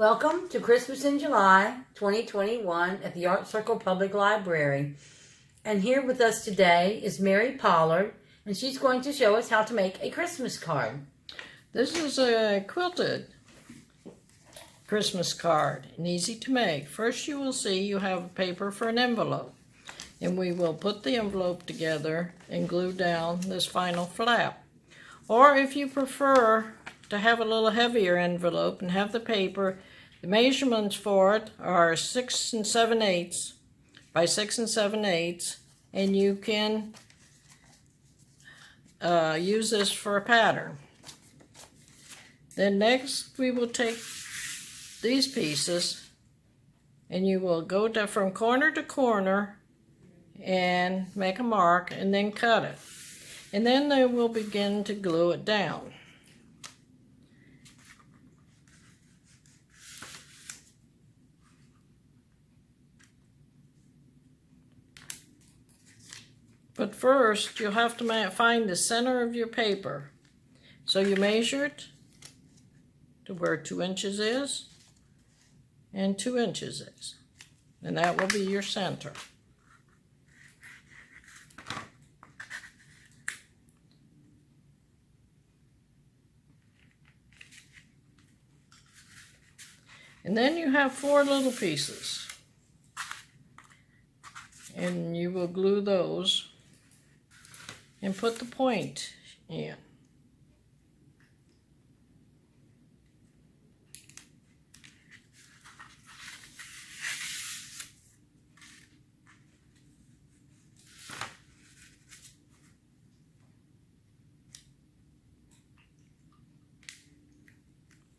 Welcome to Christmas in July 2021 at the Art Circle Public Library. And here with us today is Mary Pollard, and she's going to show us how to make a Christmas card. This is a quilted Christmas card and easy to make. First you will see you have paper for an envelope, and we will put the envelope together and glue down this final flap. Or if you prefer to have a little heavier envelope and have the paper, the measurements for it are 6 7/8 by 6 7/8, and you can use this for a pattern. Then next we will take these pieces and you will go from corner to corner and make a mark and then cut it. And then they will begin to glue it down. But first, you'll have to find the center of your paper. So you measure it to where 2 inches is and 2 inches is. And that will be your center. And then you have 4 little pieces. And you will glue those and put the point in.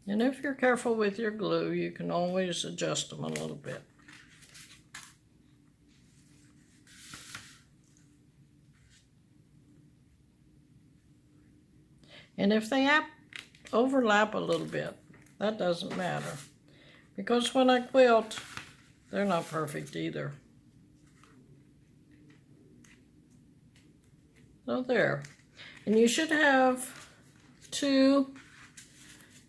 And if you're careful with your glue, you can always adjust them a little bit. And if they overlap a little bit, that doesn't matter. Because when I quilt, they're not perfect either. So there. And you should have 2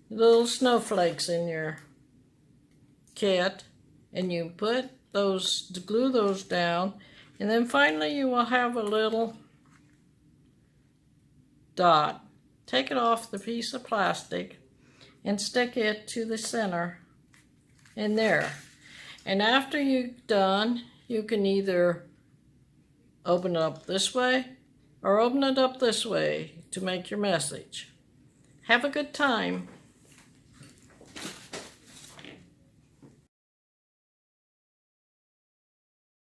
little snowflakes in your kit. And you put those, glue those down. And then finally you will have a little dot. Take it off the piece of plastic and stick it to the center in there. And after you're done, you can either open it up this way or open it up this way to make your message. Have a good time.